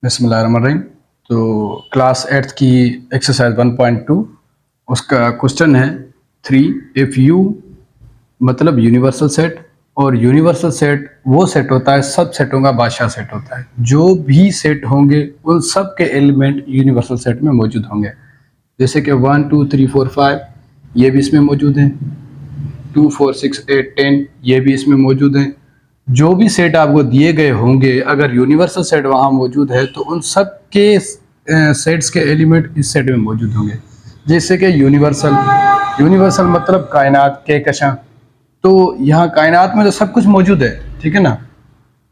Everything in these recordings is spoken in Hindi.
बिस्मिल्लाहिर्रहमानिर्रहीम। तो क्लास 8th की एक्सरसाइज 1.2 उसका क्वेश्चन है 3 इफ़ यू मतलब यूनिवर्सल सेट। और यूनिवर्सल सेट वो सेट होता है, सब सेटों का बादशाह सेट होता है। जो भी सेट होंगे उन सब के एलिमेंट यूनिवर्सल सेट में मौजूद होंगे। जैसे कि 1 2 3 4 5 ये भी इसमें मौजूद हैं, 2 4 6 8 10 ये भी इसमें मौजूद हैं। जो भी सेट आपको दिए गए होंगे, अगर यूनिवर्सल सेट वहाँ मौजूद है तो उन सब के सेट्स के एलिमेंट इस सेट में मौजूद होंगे। जैसे कि यूनिवर्सल यूनिवर्सल मतलब कायनात के कशा, तो यहाँ कायनात में तो सब कुछ मौजूद है, ठीक है ना।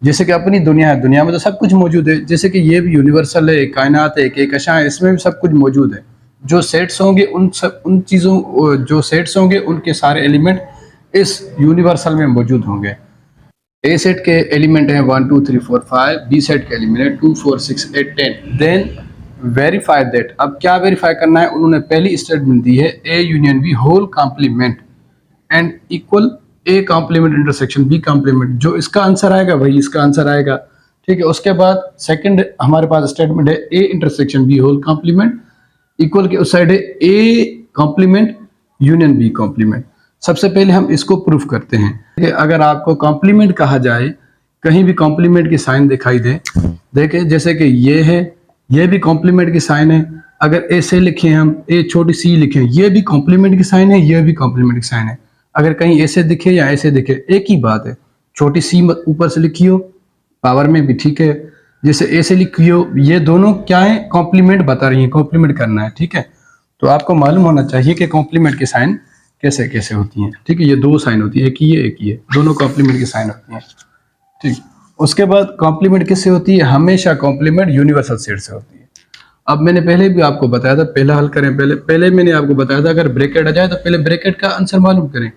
जैसे कि अपनी दुनिया है, दुनिया में तो सब कुछ मौजूद है। जैसे कि ये भी यूनिवर्सल है, कायनात है, के कशा है, इसमें भी सब कुछ मौजूद है। जो सेट्स होंगे उन चीज़ों जो सेट्स होंगे उनके सारे एलिमेंट इस यूनिवर्सल में मौजूद होंगे। ए सेट के एलिमेंट हैं 1 2 3 4 5, बी सेट के एलिमेंट है 2 4 6 8 10। Then verify that. अब क्या वेरीफाई करना है, उन्होंने पहली स्टेटमेंट दी है A union B whole complement and equal A complement intersection B complement. जो इसका आंसर आएगा वही इसका आंसर आएगा, ठीक है। उसके बाद सेकंड हमारे पास स्टेटमेंट है A intersection B whole complement, equal के उस साइड है A complement union B complement. सबसे पहले हम इसको प्रूफ करते हैं कि अगर आपको कॉम्प्लीमेंट कहा जाए, कहीं भी कॉम्प्लीमेंट की साइन दिखाई दे, देखें जैसे कि ये है, ये भी कॉम्प्लीमेंट की साइन है। अगर ऐसे लिखें हम, ए छोटी सी लिखें, ये भी कॉम्प्लीमेंट की साइन है, ये भी कॉम्प्लीमेंट की साइन है। अगर कहीं ऐसे दिखे या ऐसे दिखे एक ही बात है। छोटी सी ऊपर से लिखियो, पावर में भी ठीक है। जैसे ऐसे लिखियो, ये दोनों क्या है, कॉम्प्लीमेंट बता रही है, कॉम्प्लीमेंट करना है, ठीक है। तो आपको मालूम होना चाहिए कि कॉम्प्लीमेंट की साइन कैसे कैसे होती हैं, ठीक है। ये दो साइन होती है, एक ही है एक ही है, दोनों कॉम्प्लीमेंट की साइन होती हैं, ठीक। उसके बाद कॉम्प्लीमेंट किससे होती है, हमेशा कॉम्प्लीमेंट यूनिवर्सल सेट से होती है। अब मैंने पहले भी आपको बताया था, पहला हल करें, पहले मैंने आपको बताया था अगर ब्रैकेट आ जाए तो पहले ब्रैकेट का आंसर मालूम करें,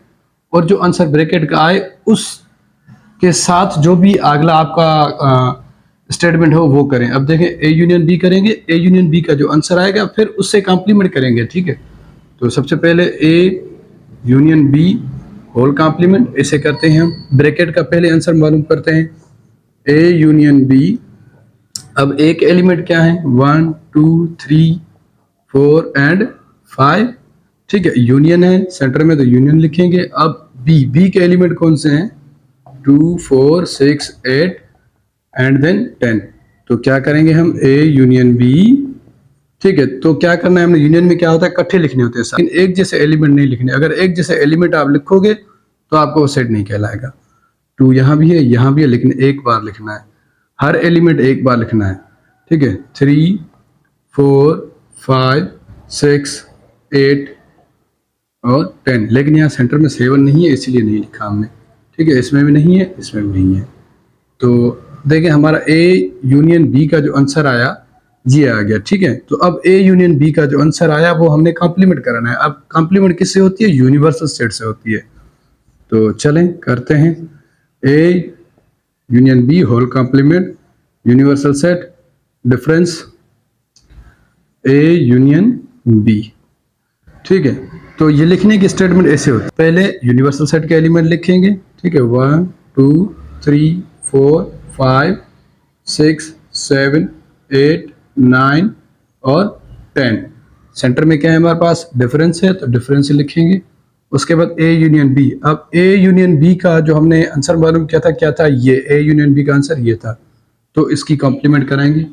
और जो आंसर ब्रैकेट का आए उसके साथ जो भी अगला आपका स्टेटमेंट हो वो करें। अब देखें ए यूनियन बी करेंगे, ए यूनियन बी का जो आंसर आएगा फिर उससे कॉम्प्लीमेंट करेंगे, ठीक है। तो सबसे पहले A union B whole complement ऐसे करते हैं हम। ब्रैकेट का पहले आंसर मालूम करते हैं, ए यूनियन बी। अब ए के एलिमेंट क्या है, 1 2 3 4 एंड 5, ठीक है। यूनियन है सेंटर में तो यूनियन लिखेंगे। अब बी के एलिमेंट कौन से हैं, 2 4 6 8 एंड देन 10। तो क्या करेंगे हम, ए यूनियन बी, ठीक है। तो क्या करना है हमने, यूनियन में क्या होता है, इकट्ठे लिखने होते हैं, लेकिन एक जैसे एलिमेंट नहीं लिखने। अगर एक जैसे एलिमेंट आप लिखोगे तो आपको वो सेट नहीं कहलाएगा। 2 यहाँ भी है यहाँ भी है, लेकिन एक बार लिखना है, हर एलिमेंट एक बार लिखना है, ठीक है। 3 4 5 6 8 और 10, लेकिन यहाँ सेंटर में 7 नहीं है इसीलिए नहीं लिखा हमने, ठीक है। इसमें भी नहीं है, इसमें भी नहीं है। तो देखिए हमारा ए यूनियन बी का जो आंसर आया ये आ गया, ठीक है। तो अब ए यूनियन बी का जो आंसर आया वो हमने कॉम्प्लीमेंट कराना है। अब कॉम्प्लीमेंट किससे होती है, यूनिवर्सल सेट से होती है। तो चलें करते हैं, A union B whole complement universal set difference A union B, ठीक है। तो ये लिखने की स्टेटमेंट ऐसे होती है, पहले यूनिवर्सल सेट के एलिमेंट लिखेंगे, ठीक है। 1 2 3 4 5 6 7 8 9 और 10। सेंटर में क्या है हमारे पास, डिफरेंस है, तो डिफरेंस लिखेंगे। उसके बाद ए यूनियन बी। अब ए यूनियन बी का जो हमने आंसर मालूम किया था क्या था, ये ए यूनियन बी का आंसर ये था। तो इसकी कॉम्प्लीमेंट कराएंगे,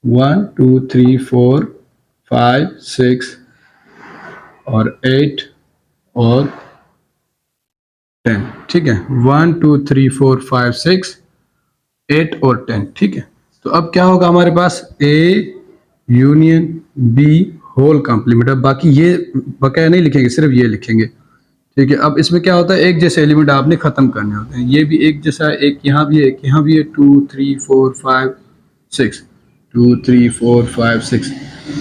1 2 3 4 5 6 और 8 और 10, ठीक है। 1 2 3 4 5 6 8 और 10, ठीक है। तो अब क्या होगा हमारे पास, A union B whole complement. अब बाकी ये बकाया नहीं लिखेंगे, सिर्फ ये लिखेंगे, ठीक है। अब इसमें क्या होता है, एक जैसे एलिमेंट आपने खत्म करने होते हैं। ये भी एक जैसा है, एक यहाँ भी है, एक यहाँ भी है, 2 3 4 5 6 2 3 4 5 6,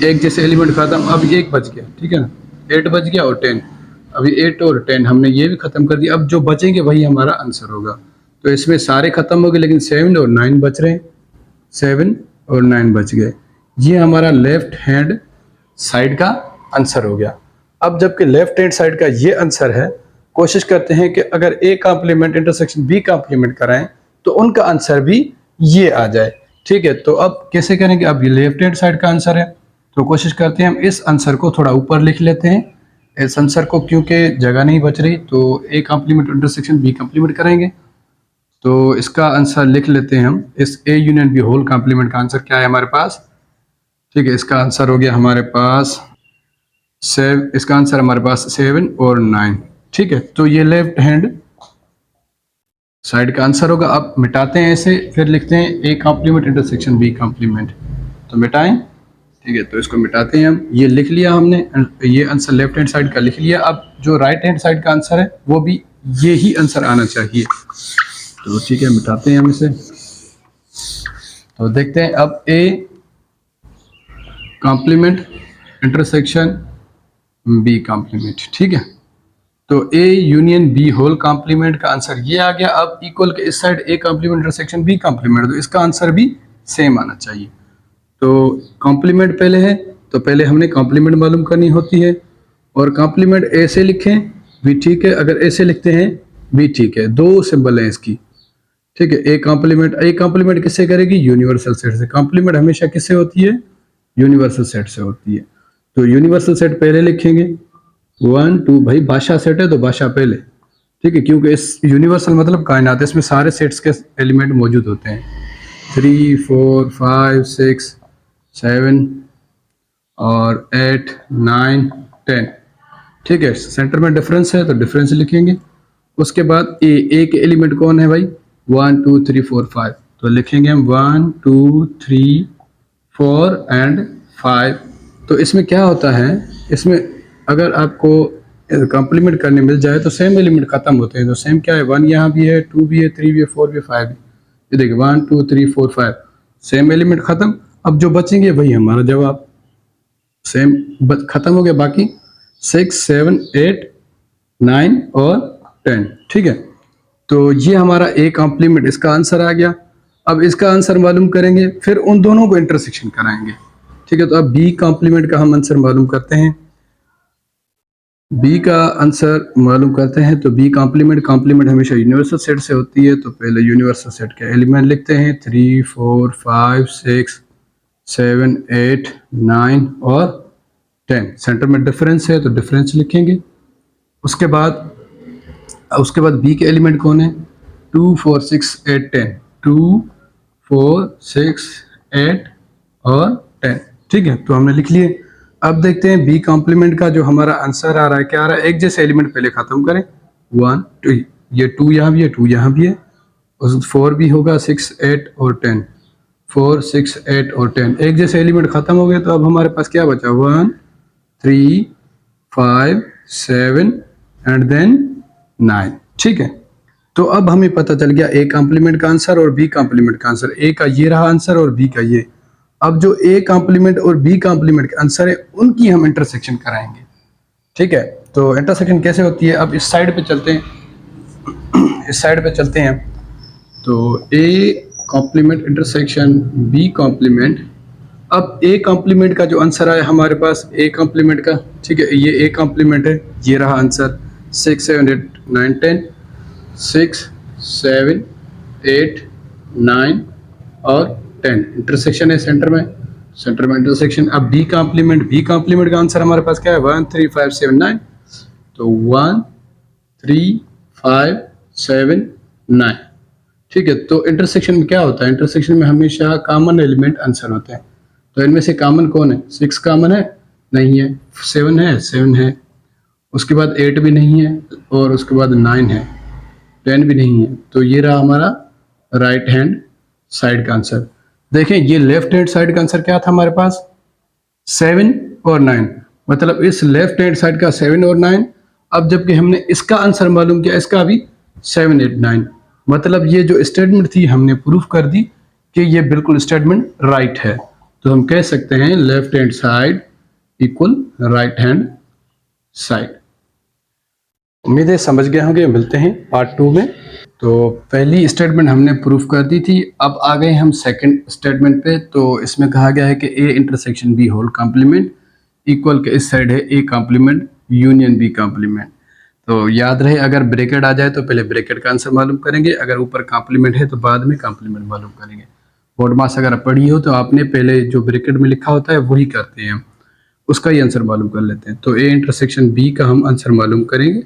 एक जैसे एलिमेंट खत्म। अब एक बच गया, ठीक है ना, 8 बच गया और 10। अभी 8 और 10 हमने ये भी खत्म कर दिया। अब जो बचेंगे वही हमारा आंसर होगा। तो इसमें सारे खत्म हो गए, लेकिन 7 और 9 बच रहे हैं, 7 और 9 बच गए। ये हमारा लेफ्ट हैंड साइड का आंसर हो गया। अब जबकि लेफ्ट हैंड साइड का ये आंसर है, कोशिश करते हैं कि अगर A complement intersection B complement कराएं तो उनका आंसर भी ये आ जाए। ठीक है, तो अब कैसे करेंगे? अब ये लेफ्ट हैंड साइड का आंसर है, तो कोशिश करते हैं हम इस आंसर को थोड़ा ऊपर लिख लेते हैं इस आंसर को, क्योंकि जगह नहीं बच रही, तो A complement intersection B complement करेंगे। तो इसका आंसर लिख लेते हैं हम, इस A union B whole complement का आंसर क्या है हमारे पास? ठीक है, इसका आंसर हो गया हमारे पास इसका आंसर हमारे पास 7 और 9। ठीक है, तो ये लेफ्ट हैंड साइड का आंसर होगा। अब मिटाते हैं इसे, फिर लिखते हैं A complement intersection B complement. तो मिटाएं, ठीक है, तो इसको मिटाते हैं हम। ये लिख लिया हमने, ये आंसर लेफ्ट हैंड साइड का लिख लिया। अब जो राइट हैंड साइड का आंसर है वो भी ये ही आंसर आना चाहिए। तो ठीक है, मिटाते हैं हम इसे। तो देखते हैं अब A complement intersection B complement. ठीक है, तो A union B whole complement का आंसर ये आ गया। अब इक्वल के इस side A complement intersection B complement, तो इसका आंसर भी सेम आना चाहिए। तो कॉम्प्लीमेंट पहले है, तो पहले हमने कॉम्प्लीमेंट मालूम करनी होती है। और कॉम्प्लीमेंट ऐसे लिखें भी ठीक है, अगर ऐसे लिखते हैं भी ठीक है, दो सिंबल है इसकी। ठीक है, ए कॉम्प्लीमेंट किससे करेगी? यूनिवर्सल सेट से। कॉम्प्लीमेंट हमेशा किससे होती है? यूनिवर्सल सेट से होती है। तो यूनिवर्सल सेट पहले लिखेंगे, 1 2, भाई भाषा सेट है तो भाषा पहले। ठीक है, क्योंकि इस यूनिवर्सल मतलब कायनात है, इसमें सारे सेट्स के एलिमेंट मौजूद होते हैं। 3 4 5 6 7 और 8 9 10। ठीक है, सेंटर में डिफरेंस है तो डिफरेंस लिखेंगे। उसके बाद ए के एलिमेंट कौन है भाई? 1 2 3 4 5, तो लिखेंगे हम 1 2 3 4 एंड 5। तो इसमें क्या होता है, इसमें अगर आपको कॉम्प्लीमेंट करने मिल जाए तो सेम एलिमेंट खत्म होते हैं। तो सेम क्या है? 1 यहाँ भी है, 2 भी है, 3 भी है, 4 भी है, 5 भी। ये देखिए 1 2 3 4 5, सेम एलिमेंट खत्म। अब जो बचेंगे वही हमारा जवाब, सेम खत्म हो गया। बाकी 6 7 8 9 और 10। ठीक है, तो ये हमारा ए कॉम्प्लीमेंट इसका आंसर आ गया। अब इसका आंसर मालूम करेंगे, फिर उन दोनों को इंटरसेक्शन कराएंगे। ठीक है, तो अब बी कॉम्प्लीमेंट का हम आंसर मालूम करते हैं। बी का आंसर मालूम करते हैं, तो बी कॉम्प्लीमेंट हमेशा यूनिवर्सल सेट से होती है। तो पहले यूनिवर्सल सेट के एलिमेंट लिखते हैं, 3 4 5 6 7 8 9 और 10। सेंटर में डिफरेंस है तो डिफरेंस लिखेंगे। उसके बाद बी के एलिमेंट कौन है? 2 4 6 8 10, 2 4 6 8 और 10। ठीक है, तो हमने लिख लिए। अब देखते हैं बी कॉम्प्लीमेंट का जो हमारा आंसर आ रहा है, क्या आ रहा है? एक जैसे एलिमेंट पहले खत्म करें, 1 2, ये 2 यहाँ भी है, 2 यहाँ भी है, उस 4 भी होगा, 6 8 और 10, 4 6 8 और 10। एक जैसे एलिमेंट खत्म हो गए, तो अब हमारे पास क्या बचा? 1 3 5 7 एंड देन 9। ठीक है, तो अब हमें पता चल गया ए कॉम्प्लीमेंट का आंसर और बी कॉम्प्लीमेंट का आंसर। ए का ये रहा आंसर और बी का ये। अब जो ए कॉम्प्लीमेंट और बी कॉम्प्लीमेंट के आंसर है उनकी हम इंटरसेक्शन कराएंगे। ठीक है, तो इंटरसेक्शन कैसे होती है? अब इस साइड पे चलते हैं, इस साइड पे चलते हैं। तो A complement intersection B complement. अब ए कॉम्प्लीमेंट का जो आंसर आया हमारे पास, ए कॉम्प्लीमेंट का, ठीक है, ये ए कॉम्प्लीमेंट है, ये रहा आंसर 6 7 8 9 10, 6 7 8 9 और 10। इंटरसेक्शन है सेंटर में, सेंटर में इंटरसेक्शन। अब बी कॉम्प्लीमेंट का आंसर हमारे पास क्या है? 1 3 5 7 9। तो 1 3 5 7 9। ठीक है, तो इंटरसेक्शन में क्या होता है? इंटरसेक्शन में हमेशा कॉमन एलिमेंट आंसर होते हैं। तो इनमें से कॉमन कौन है? 6 कॉमन है? नहीं है। 7 है? 7 है। उसके बाद 8 भी नहीं है, और उसके बाद 9 है, 10 भी नहीं है। तो ये रहा हमारा राइट हैंड साइड का आंसर। देखें, ये लेफ्ट हैंड साइड का आंसर क्या था हमारे पास? 7 और 9। मतलब इस लेफ्ट हैंड साइड का 7 और 9। अब जबकि हमने इसका आंसर मालूम किया, इसका भी 7 8 9। मतलब ये जो स्टेटमेंट थी हमने प्रूफ कर दी कि ये बिल्कुल स्टेटमेंट राइट है। तो हम कह सकते हैं left hand side equal right hand side. उम्मीद है समझ गए होंगे। मिलते हैं पार्ट 2 में। तो पहली स्टेटमेंट हमने प्रूफ कर दी थी, अब आ गए हम सेकंड स्टेटमेंट पे। तो इसमें कहा गया है कि A intersection B whole complement equal के इस साइड है A complement union B complement. तो याद रहे, अगर ब्रैकेट आ जाए तो पहले ब्रैकेट का आंसर मालूम करेंगे, अगर ऊपर कॉम्प्लीमेंट है तो बाद में कॉम्प्लीमेंट मालूम करेंगे। बोर्ड मास अगर पढ़ी हो तो आपने पहले जो ब्रैकेट में लिखा होता है वही करते हैं हम, उसका ही आंसर मालूम कर लेते हैं। तो ए इंटरसेक्शन बी का हम आंसर मालूम करेंगे,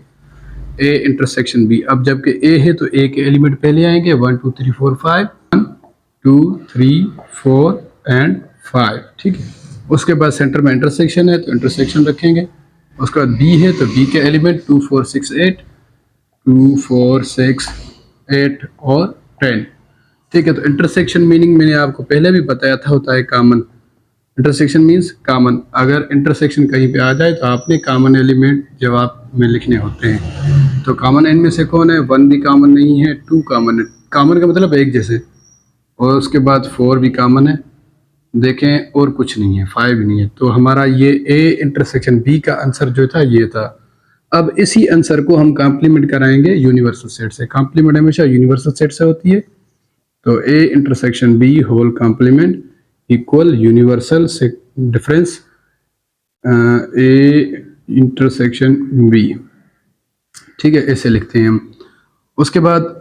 ए इंटरसेक्शन बी। अब जबकि ए है तो ए के एलिमेंट पहले आएंगे, 1 2 3 4 5, 1 2 3 4 एंड 5, ठीक है। उसके बाद सेंटर में इंटरसेक्शन है तो इंटरसेक्शन रखेंगे। उसके बाद बी है तो बी के एलिमेंट 2 4 6 8, 2 4 6 8 और 10, ठीक है। तो इंटरसेक्शन मीनिंग मैंने आपको पहले भी बताया था, होता है कॉमन। Intersection means common. अगर इंटरसेक्शन कहीं पे आ जाए तो आपने कॉमन एलिमेंट जवाब में लिखने होते हैं। तो कॉमन इनमें से कौन है? 1 भी कॉमन नहीं है, 2 कॉमन है। कॉमन का मतलब एक जैसे। और उसके बाद 4 भी कॉमन है, देखें, और कुछ नहीं है, 5 भी नहीं है। तो हमारा ये ए इंटरसेक्शन बी का आंसर जो था ये था। अब इसी आंसर को हम कॉम्प्लीमेंट कराएंगे यूनिवर्सल सेट से। कॉम्प्लीमेंट हमेशा यूनिवर्सल सेट से होती है। तो A intersection B whole complement equal universal से डिफरेंस ए इंटरसेक्शन बी, ठीक है, ऐसे लिखते हैं हम। उसके बाद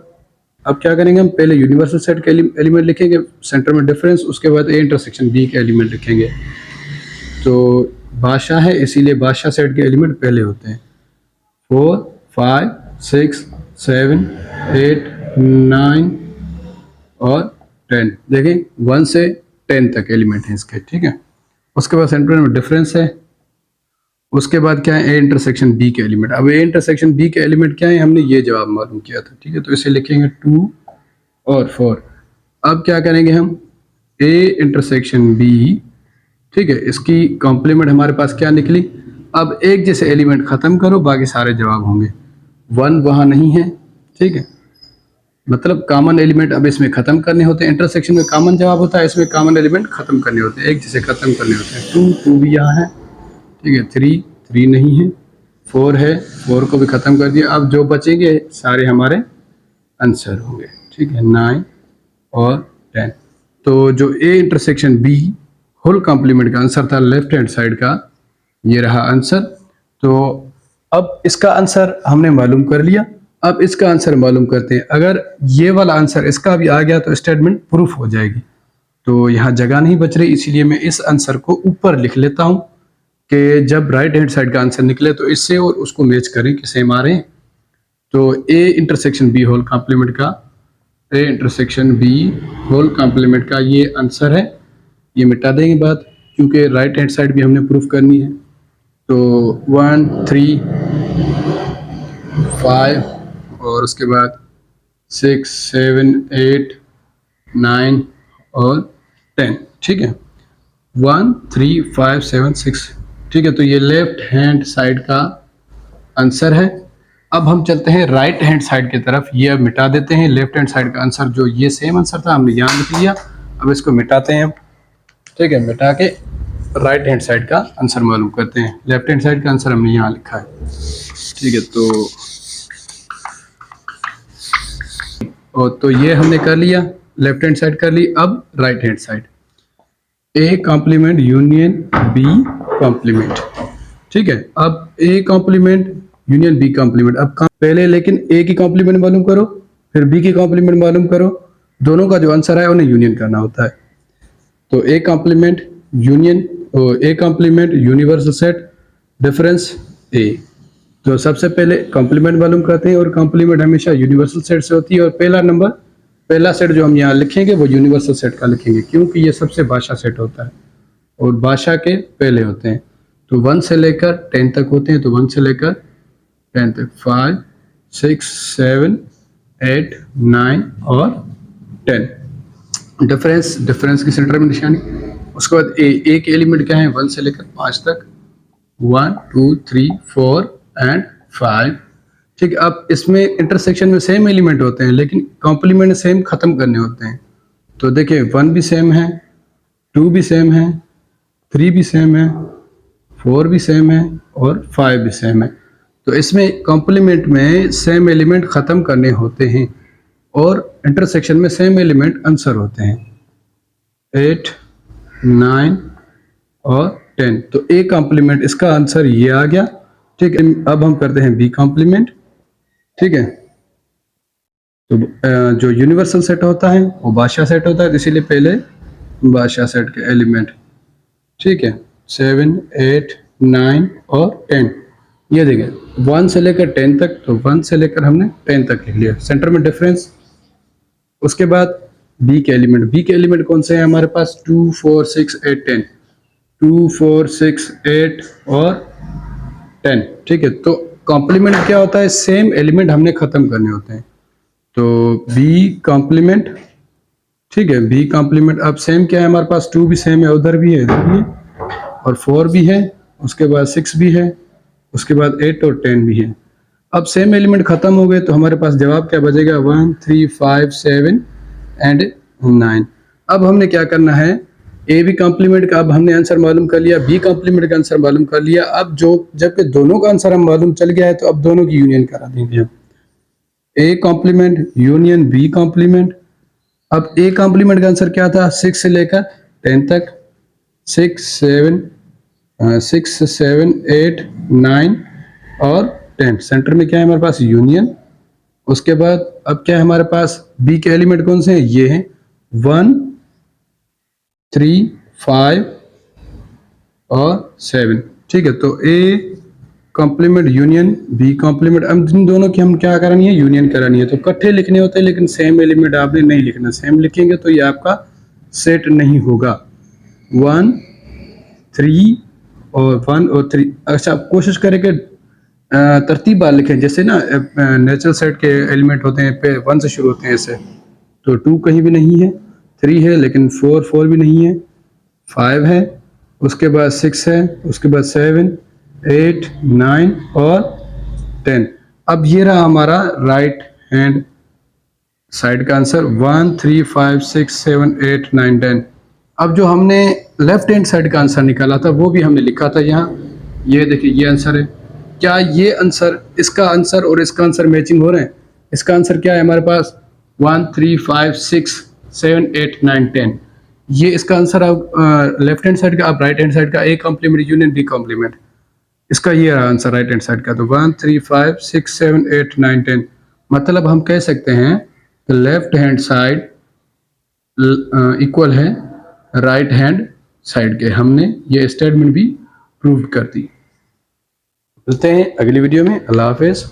अब क्या करेंगे, हम पहले यूनिवर्सल सेट के एलिमेंट लिखेंगे, सेंटर में डिफरेंस, उसके बाद ए इंटरसेक्शन बी के एलिमेंट लिखेंगे। तो बादशाह है इसीलिए बादशाह सेट के एलिमेंट पहले होते हैं। 4 5 6 7 8 9 और 10, देखें 1 से 10 तक एलिमेंट हैं इसके, ठीक है। उसके बाद सेंटर में डिफरेंस है। उसके बाद क्या है, ए इंटरसेक्शन बी के एलिमेंट। अब ए इंटरसेक्शन बी के एलिमेंट क्या है, हमने ये जवाब मालूम किया था, ठीक है। तो इसे लिखेंगे 2 और 4। अब क्या करेंगे हम, ए इंटरसेक्शन बी, ठीक है, इसकी कॉम्प्लीमेंट हमारे पास क्या निकली। अब एक जैसे एलिमेंट खत्म करो, बाकी सारे जवाब होंगे। 1 वहां नहीं है, ठीक है, मतलब कॉमन एलिमेंट अब इसमें खत्म करने होते हैं। इंटरसेक्शन में कॉमन जवाब होता है, इसमें कॉमन एलिमेंट खत्म करने होते हैं, एक जैसे खत्म करने होते हैं। 2 भी यहाँ है, ठीक है। 3 नहीं है, 4 है, 4 को भी खत्म कर दिया। अब जो बचेंगे सारे हमारे आंसर होंगे, ठीक है, 9 और 10। तो जो A intersection B whole complement का आंसर था लेफ्ट हैंड साइड का, ये रहा आंसर। तो अब इसका आंसर हमने मालूम कर लिया। अब इसका आंसर मालूम करते हैं। अगर ये वाला आंसर इसका भी आ गया तो स्टेटमेंट प्रूफ हो जाएगी। तो यहाँ जगह नहीं बच रही, इसीलिए मैं इस आंसर को ऊपर लिख लेता हूँ कि जब राइट हैंड साइड का आंसर निकले तो इससे और उसको मैच करें कि सेम आ रहे हैं। तो A intersection B whole complement का, A intersection B whole complement का ये आंसर है। ये मिटा देंगे बात, क्योंकि राइट हैंड साइड भी हमने प्रूफ करनी है। तो 1 3 5 और उसके बाद 6 7 8 9 और 10, ठीक है। 1 3 5 7 6, ठीक है। तो ये लेफ्ट हैंड साइड का आंसर है। अब हम चलते हैं राइट हैंड साइड की तरफ। ये अब मिटा देते हैं लेफ्ट हैंड साइड का आंसर, जो ये सेम आंसर था हमने यहाँ लिख लिया। अब इसको मिटाते हैं, ठीक है। मिटा के राइट हैंड साइड का आंसर मालूम करते हैं। लेफ्ट हैंड साइड का आंसर हमने यहाँ लिखा है, ठीक है। तो ये हमने कर लिया, लेफ्ट हैंड साइड कर ली। अब right hand side, A complement union B complement, ठीक है। अब A complement union B complement. अब पहले लेकिन ए की कॉम्प्लीमेंट मालूम करो, फिर बी की कॉम्प्लीमेंट मालूम करो। दोनों का जो आंसर है उन्हें यूनियन करना होता है। तो A complement union, A complement universal set difference A. तो सबसे पहले कॉम्प्लीमेंट मालूम करते हैं, और कॉम्प्लीमेंट हमेशा यूनिवर्सल सेट से होती है। और पहला सेट जो हम यहाँ लिखेंगे वो यूनिवर्सल सेट का लिखेंगे, क्योंकि ये सबसे भाषा सेट होता है और भाषा के पहले होते हैं। तो 1 से लेकर 10 तक होते हैं। तो 1 से लेकर 10 तक 5 6 7 8 9 और 10। डिफरेंस की सेंटर में निशानी। उसके बाद ए के एलिमेंट क्या है, 1 से लेकर 5 तक, 1 2 3 4 एंड 5, ठीक है। अब इसमें इंटरसेक्शन में सेम एलिमेंट होते हैं, लेकिन कॉम्प्लीमेंट सेम खत्म करने होते हैं। तो देखिए 1 भी सेम है, 2 भी सेम है, 3 भी सेम है, 4 भी सेम है और 5 भी सेम है। तो इसमें कॉम्प्लीमेंट में सेम एलिमेंट खत्म करने होते हैं और इंटरसेक्शन में सेम एलिमेंट आंसर होते हैं, 8 9 और 10। तो ए कॉम्प्लीमेंट इसका आंसर ये आ गया, ठीक है। अब हम करते हैं बी कॉम्प्लीमेंट, ठीक है। तो जो यूनिवर्सल सेट होता है वो बादशाह सेट होता है, तो इसीलिए पहले बादशाह सेट के एलिमेंट, ठीक है, 7, 8, 9 और 10। ये देखिए 1 से लेकर 10 तक, तो 1 से लेकर हमने 10 तक लिख लिया, सेंटर में डिफरेंस। उसके बाद बी के एलिमेंट कौन से हैं हमारे पास, 2, 4, 6, 8, 10, 2, 4, 6, 8 और 10, ठीक है। तो कॉम्प्लीमेंट क्या होता है, सेम एलिमेंट हमने खत्म करने होते हैं, तो बी कॉम्प्लीमेंट, ठीक है, बी कॉम्प्लीमेंट। अब सेम क्या है हमारे पास, 2 भी सेम है, उधर भी है, इधर भी है, और 4 भी है, उसके बाद 6 भी है, उसके बाद 8 और 10 भी है। अब सेम एलिमेंट खत्म हो गए तो हमारे पास जवाब क्या बचेगा, 1, 3, 5, 7 एंड 9। अब हमने क्या करना है, ए बी कॉम्प्लीमेंट का अब हमने आंसर मालूम कर लिया, बी कॉम्प्लीमेंट का आंसर मालूम कर लिया। अब जो जबकि दोनों का आंसर हम मालूम चल गया है, तो अब दोनों की यूनियन करा देंगे हम, A complement union B complement. अब ए कॉम्प्लीमेंट का आंसर क्या था, 6 से लेकर 10 तक, 6, 7, 6, 7, 8, 9 और 10। सेंटर में क्या है हमारे पास, यूनियन। उसके बाद अब क्या है हमारे पास, बी के एलिमेंट कौन से हैं, ये हैं 1, 3, 5 और 7, ठीक है। तो A complement union B complement, अब इन दोनों की हम क्या करानी है, यूनियन करानी है। तो इकट्ठे लिखने होते हैं, लेकिन सेम एलिमेंट आपने नहीं लिखना, सेम लिखेंगे तो ये आपका सेट नहीं होगा। 1, 3 और 1 और 3, अच्छा कोशिश करें कि तरतीब बार लिखें, जैसे ना नेचुरल सेट के एलिमेंट होते हैं पे 1 से शुरू होते हैं ऐसे, तो 2 कहीं भी नहीं है, 3 है लेकिन 4 भी नहीं है, 5 है, उसके बाद 6 है, उसके बाद 7, 8, 9 और 10। अब ये रहा हमारा राइट हैंड साइड का आंसर, 1, 3, 5, 6, 7, 8, 9, 10। अब जो हमने लेफ्ट हैंड साइड का आंसर निकाला था वो भी हमने लिखा था यहाँ, ये देखिए ये आंसर है। क्या ये आंसर, इसका आंसर और इसका आंसर मैचिंग हो रहे हैं? इसका आंसर क्या है हमारे पास, 1, 3, 5, 6, 7, 8, 9, 10। ये इसका आंसर आप लेफ्ट हैंड साइड का, आप राइट हैंड साइड का, A complement union B complement, इसका ये रहा आंसर राइट हैंड साइड का। तो 1, 3, 5, 6, 7, 8, 9, 10, मतलब हम कह सकते हैं लेफ्ट हैंड साइड इक्वल है राइट हैंड साइड के। हमने ये स्टेटमेंट भी प्रूव कर दी। मिलते हैं अगली वीडियो में, अल्लाह हाफिज।